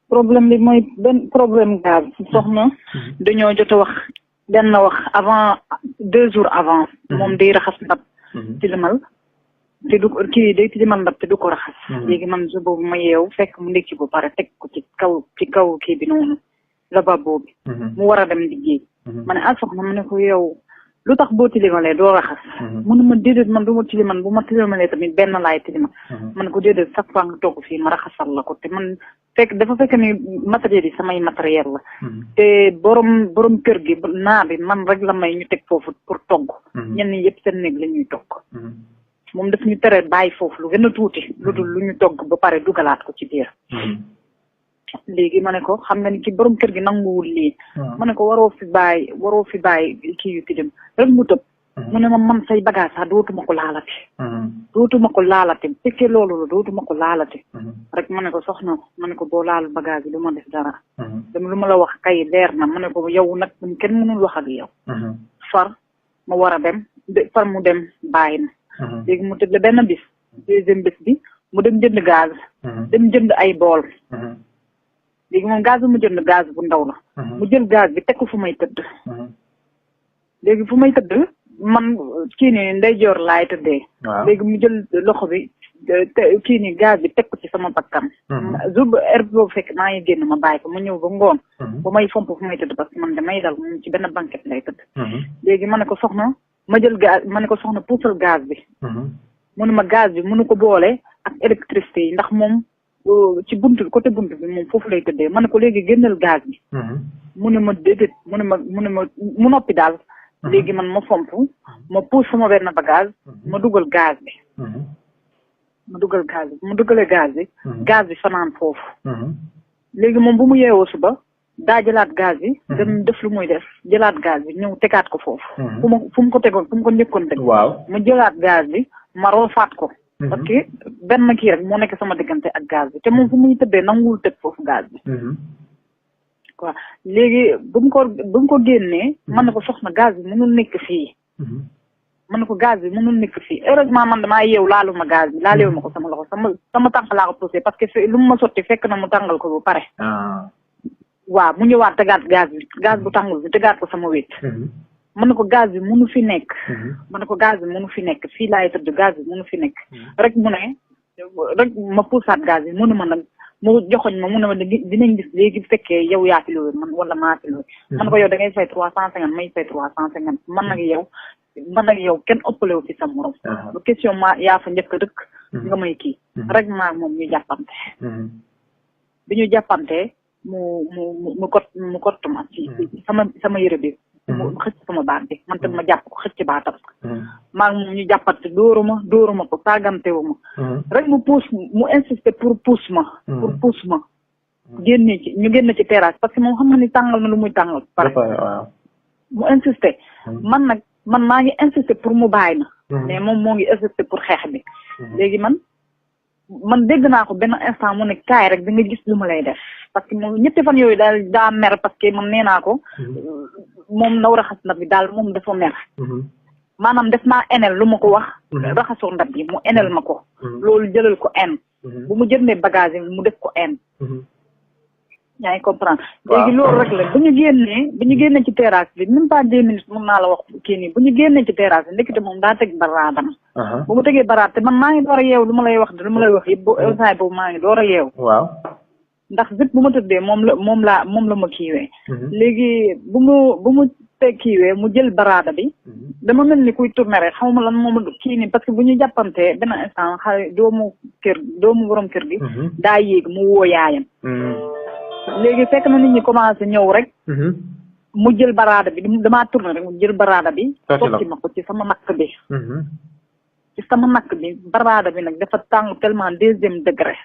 problème bi mooy benn problème gaz soxna dañoo jot a wax benn wax avant 2 jours avant moom day raxas ndab tilimal te du kii day tilimal ndab te du ko raxas léegi man su boobu ma yeew fekk mu ndekki bu pare teg ko ci kaw kii bi noonu lavabo bi mu war a dem liggéey ma ne soxna ma ne ko yow lu tax boo tilimalee doo raxas mënu ma déedéet man du ma tiliman bu ma tilimalee tamit benn laay tilima ma ne ko déedéet chaque fois nga togg fii ma raxasal la ko te man dafa fekk ni matériel yi samay matériel la te borom kër gi naa bi man rek la may ñu teg foofu pour togg ñenn ñi yëpp seen néeg la ñuy togg moom daf ñu tere bàyyi foofu lu gën a tuuti lu dul lu ñu togg ba pare dugalaat ko ci biir léegi ma ne ko xam nga ni ki borom kër gi nanguwul lii ma ne ko waroo fi bàyyi kii yu tilim rek mu tëb mu ne ma man say bagage sax dootuma ko laalate fekkee loolu la dootuma ko laalate rek ma ne ko soxna ma ne ko boo laalu bagage yi du ma def dara dama lu ma la wax kay leer na ma ne ko yow nag kenn mënul wax ak yow far ma war a dem far mu dem bàyyi na léegi mu tëdd benn bis deuxième bis bi mu dem jënd gaz dem jënd ay bool léegi moom gaz bi mu jënd gaz bu ndaw la mu jël gaz bi teg ko fu may tëdd léegi fu may tëdd man kii ni ndeyjoor laay tëddee léegi mu jël loxo bi kii ni gaz bi teg ko ci sama bakkan jour heure boobu fekk maa ngi génn ma bàyyi ko mu ñëw ba ngoon ba may fomp fu may tëdd parce que man damay dal mu ci benn banquette lay tëdd léegi ma ne ko soxna ma jël gaz ma ne ko soxna puusal gaz bi mu ne ma gaz bi mënu ko boole ak électricité yi ndax moom ci côté buntu bi moom foofu lay tëddee ma ne ko léegi génnal gaz bi mu ne ma déedéet mu ne ma mu noppi daal léegi man ma fomp ma puus sama benn bagage ma dugal gaz bi mu dugalee gaz bi fanaan foofu léegi moom bu mu yeewoo suba daa jëlaat gaz bi dem def lu muy def jëlaat gaz bi ñëw tegaat ko foofu fu mu ko tegoon fu mu ko njëkkoon teg mu jëlaat gaz bi ma roofaat ko parce que benn kii rek moo nekk sama diggante ak gaz bi te moom fu muy tëddee nanguwul tëdd foofu gaz bi quoi léegi bu mu ko génnee mën na ko soxna gaz bi mënul nekk fii mën na ko gaz bi mënul nekk fii heureusement man damaa yeew laaluma gaz bi laalewu ma ko sama loxo sama tànk laa ko poussé parce que lu mu ma sotti fekk na mu tàngal ko ba pare waaw mu ñëwaat tegaat gaz bu tàngul bi tegaat ko sama wét mën na ko gaz bi mënu fi nekk mën na ko gaz bi mënu fi nekk fii laay tëdd gaz bi mënu fi nekk rek mu ne rek ma puusaat gaz bi mënu ma nag mu joxoñ ma mu ne ma dinañ gis léegi fekkee yow yaa fi loolu man wala maa fi loolu man ko yow da ngay fay 350 may fay 350 man nag yow kenn ëppalewu fi sa morom bu question ma yaa fa njëkk dëkk nga may kii rek maa moom ñu jàppante bi ñu jàppante mu kott ma ci sama yëre bi mu xëcc sama baat bi man tam ma jàpp ko xëcc baatam maa ngi moom ñu jàppante dóoruma ko saagantewu ma rek mu insister pour pousse ma ñu génn ci terrasse parce que moom xam nga ni tàngal na lu muy tàngal pare mu insister man maa ngi insister pour mu bàyyi na mais moom moo ngi insister pour xeex bi léegi man dégg naa ko benn instant mu ne kaay rek da nga gis lu ma lay def parce que moom ñetti fan yooyu daal daa mer parce que man nee naa ko moom na war a raxas ndab bi daal moom dafa mer maanaam def naa enel lu ma ko wax raxasoo ndab bi mu enel ma ko loolu jëlal ko en bu mu jëndee bagage yi mu def ko en yaa ngi comprendre léegi loolu rek la bu ñu génnee ci terrasse bi même pas 2 minutes mën naa la wax kii nii bu ñu génnee ci terrasse bi ndekete moom daa teg baraadam bu mu tegee baraad te man maa ngi door a yeew lu ma lay wax yëpp boobu maa ngi door a yeew ndax zip bu ma tëddee moom la ma kiiwee léegi bu mu teg kiiwee mu jël baraada bi dama mel ni kuy tourner rek xaw ma lan moom kii nii parce que bu ñu jàppantee benn instant xale doomu borom kër gi daa yéeg mu woo yaayam léegi fekk na nit ñi commencé ñëw rek mu jël baraada bi damaa tourner rek mu jël baraada bi sotti ma ko ci sama nakk bi baraada bi nag dafa tàng tellement 2e degré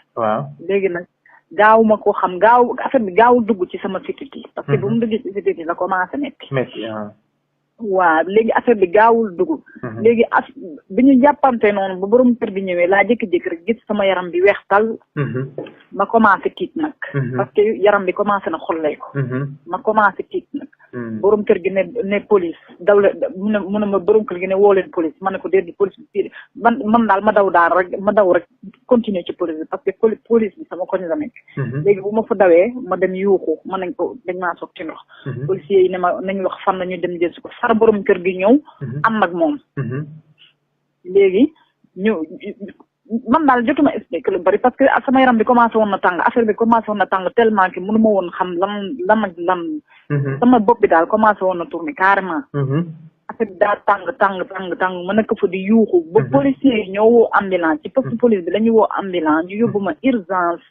léegi nag gaawuma ko xam affaire bi gaawul dugg ci sama fitit yi parce que bu mu duggee ci fitit yi la commencé metti waaw léegi affaire bi gaawul dugg léegi bi ñu jàppante noonu ba borom kër bi ñëwee laa jékki-jékki rek gis sama yaram bi weex tal ma commencé tiit nag parce que yaram bi commencé na xollee ko ma commencé tiit nag borom kër gi ne police daw la mu ne ma borom kër gi ne woo leen police ma ne ko déedéet police bi man daal ma daw rek continuer ci police bi parce que police bi sama koñ la nekk. léegi bu ma fa dawee ma dem yuuxu ma nañ ko dañ maa soog ci ndox. policiers yi ne ma nañ wax fan la ñu dem jël si ko far borom kër gi ñëw. am ak moom. léegi man daal jotuma expliqué lu bari parce que sama yaram bi commencé woon na tàng affaire bi commencé woon na tàng tellement que mënu ma woon xam lan ak lan. sama bopp bi daal commencé woon na tourner carrément. affaire bi daal tàng ma nekk fa di yuuxu. ba policiers yi ñoo woo ambulance ci poste police bi la ñu woo ambulance ñu yóbbu ma urgence.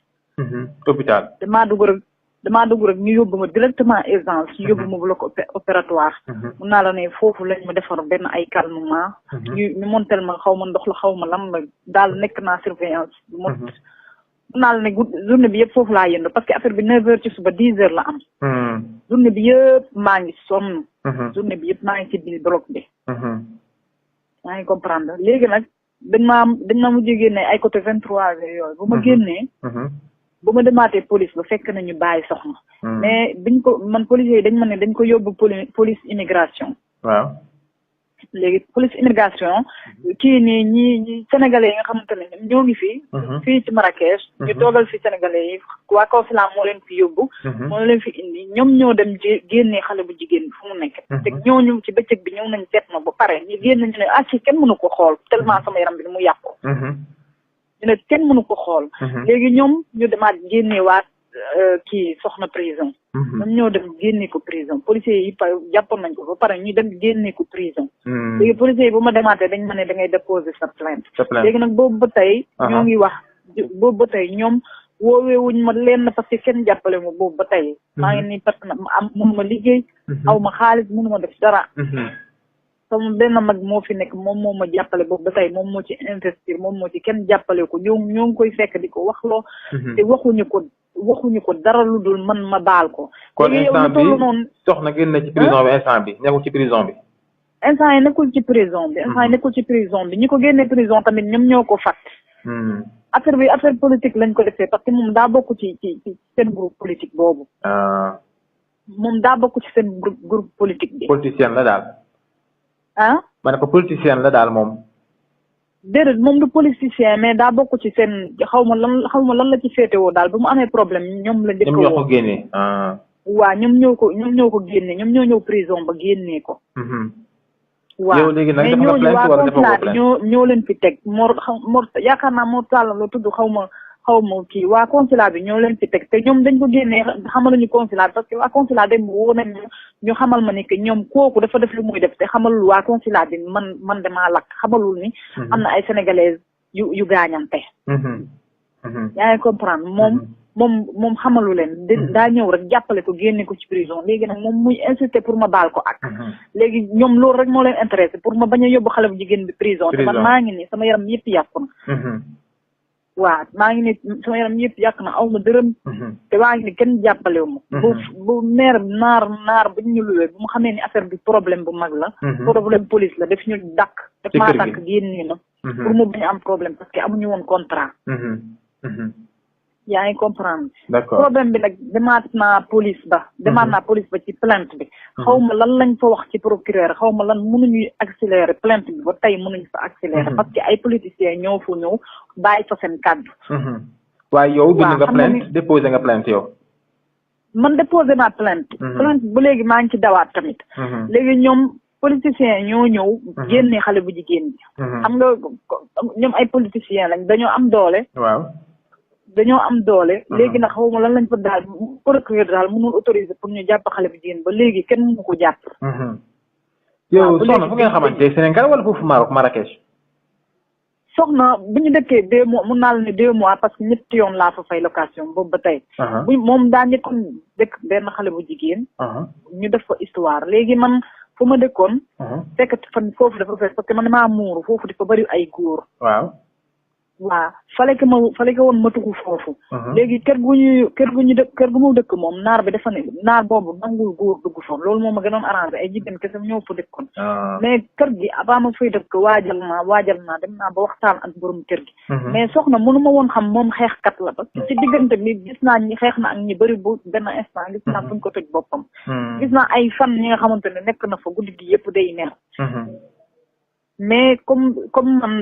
hôpital. damaa dugg rek ñu yóbbu ma directement urgence ñu yóbbu ma bloc opératoire. mun naa la ne foofu lañ ma defar benn ay calmement. ñu montel ma xaw ma ndox la xaw ma lan la daal nekk naa surveillance. mun naa la ne journée bi yëpp foofu laa yëndu parce que affaire bi 9h ci suba 10h la am. journée bi yëpp maa ngi sonn. journée bi yëpp maa ngi ci biir bloc bi. maa ngi comprendre léegi nag dañ maa mujjee génne ay côté 23h yooyu bu ma génnee. bu ma demaatee police ba fekk nañu bàyyi soxna. mais man policiers yi dañ ma ne dañ ko yóbbu police immigration. waaw. léegi police immigration. kii nii ñi sénégalais yi nga xamante ne ñoo ngi fii. fii ci Marrakech. ñu toogal fi sénégalais yi waa consulat moo leen fi yóbbu. moo leen fi indi ñoom ñoo dem génnee xale bu jigéen bi fu mu nekk. te ñooñu ci bëccëg bi ñëw nañ seet ma ba pare ñu génn ñu ne ci kenn mënu ko xool tellement sama yaram bi ni mu yàqu. ñu ne kenn mënu ko xool. léegi ñoom ñu demaat génneewaat kii soxna prison. ñoom ñoo dem génne ko prison policiers yi jàppoon nañ ko ba pare ñu dem génne ko prison. léegi policiers yi bu ma demaatee dañ ma ne da ngay déposer sa plainte. léegi nag boobu ba tey. ñoo ngi wax boobu ba tey ñoom wooweewuñ ma leen parce que kenn jàppale ma boobu ba tey. maa ngi nii parce que mënu ma liggéey. aw ma xaalis mënu ma def dara. sama benn mag moo fi nekk moom moo ma jàppale boobu ba tey moom moo ci investir moom moo ci kenn jàppale ko ñoo ngi koy fekk di ko waxloo. te waxuñu ko dara lu dul man ma baal ko. kon instant bi soxna génn na ci prison bi instant bi nekkul ci prison bi. instant yi nekkul ci prison bi ñi ko génnee prison tamit ñoom ñoo ko fat affaire politique lañ ko defee parce que moom daa bokk ci seen groupe politique boobu. moom daa bokk ci seen groupe politique bi. politicien la daal. ma ne ko politicien la daal moom. déedéet moom du politicien mais daa bokk ci seen xaw ma lan la ci féetewoo daal bu mu amee problème ñoom la. ñoom ñoo ko génnee. waaw ñoom ñoo ko génne ñoom ñoo ñëw prison ba génnee ko. waaw yow léegi nag mais ñooñu waa consulat bi ñoo leen fi teg Mor yaakaar naa Mor Talla la tudd xaw ma kii waa consulat bi ñoo leen fi teg te ñoom dañ ko génnee xamaluñu consulat bi parce que waa consulat dem woo nañ ñu xamal ma ni que ñoom kooku dafa def lu muy def te xamalul waa consulat bi man damaa lakk xamalul ni am na ay sénégalais yu gaañante. yaa ngi comprendre moom xamalu leen daa ñëw rek jàppale ko génne ko ci prison léegi nag moom muy insister pour ma baal ko ak. léegi ñoom loolu rek moo leen intéressé pour ma bañ a yóbbu xale bu jigéen bi prison te man maa ngi nii sama yaram yëpp yàqu na. waaw maa ngi ni sama yaram yëpp yàq na aw ma dërëm. te maa ngi ni kenn jàppalewu ma. bu maire naar bu ñu luwee bu mu xamee ni affaire bi problème bu mag la. problème police la daf ñu dàq. daf maa dàq génn na. pour mu bañ am problème parce que amuñu woon contrat. yaa ngi comprendre. d'accord problème bi nag demaat naa police ba ci plainte bi. xaw ma lan lañ fa wax ci procureur xaw ma lan mënuñuy accélérer plainte bi ba tey mënuñ fa accélérer. parce que ay politiciens ñoo fa ñëw bàyyi fa seen kàddu. waaye yow bind nga plainte déposé nga plainte yow. man déposé naa plainte. plainte ba léegi maa ngi ci dawaat tamit. léegi ñoom politiciens ñoo ñëw. génne xale bu jigéen bi. xam nga ñoom ay politiciens lañ dañoo am doole. waaw. dañoo am doole. léegi nag xaw ma lan lañ fa daal procureur daal mënul autoriser pour ñu jàpp xale bu jigéen ba léegi kenn mënu ko jàpp. yow soxna fu ngeen xamante Sénégal wala foofu Marrakech. soxna bu ñu dëkkee 2 mois mun naa la ne 2 mois parce que ñetti yoon laa fa fay location boobu ba tey. moom daa njëkkoon dëkk benn xale bu jigéen. ñu def fa histoire léegi man fu ma dëkkoon. fekk fan foofu dafa fees parce que man maa muuru foofu dafa bëri ay góor. waaw. waaw fale que woon ma tuxu foofu. léegi kër gu ñu dëkk kër gu mu dëkk moom naar bi dafa ne naar boobu nangul góor dugg fa loolu moom ma gënoon arrangé ay jigéen kese ñëw fa dëkkoon. mais kër gi avant ma fay dëkk waajal naa dem naa ba waxtaan ak borom kër gi. mais soxna mënu ma woon xam moom xeexkat la parce que ci diggante bi gis naa ñi xeex na ak ñi bëri bu benn instant gis naa fuñ ko toj boppam. gis naa ay fan ñi nga xamante ne nekk na fa guddi gi yëpp day neex. mais comme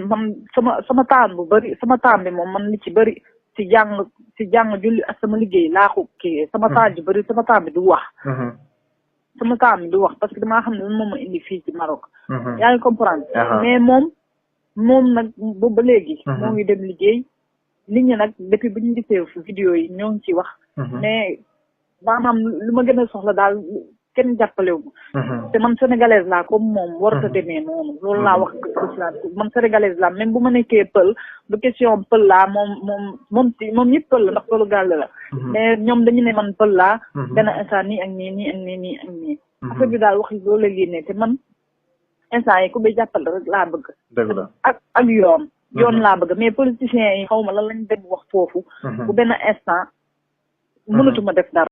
man sama temps bu bëri sama temps bi moom man li ci bëri ci jàng julli ak sama liggéey laa ko kii sama temps bi bëri sama temps bi du wax. sama temps bi du wax parce que damaa xam ne moom ma indi fii ci Maroc. yaa ngi comprendre. mais moom nag boobu ba léegi. moo ngi dem liggéey nit ñi nag depuis bu ñu gisee vidéo yi ñoo ngi ci wax. mais maanaam lu ma gën a soxla daal. kenn jàppalewu te man sénégalaise laa comme moom warut a demee noonu loolu laa wax man sénégalaise laa même bu ma nekkee pël bu question pël laa moom ñëpp pël la ndax pëlu gàll la mais ñoom dañu ne man pël laa benn instant nii ak nii affaire bi daal wax loolu la génnee te man instant yi ku bay jàppale rek laa bëgg ak yoon laa bëgg mais politiciens yi xaw ma lan lañ dem wax foofu bu benn instant mënatuma def dara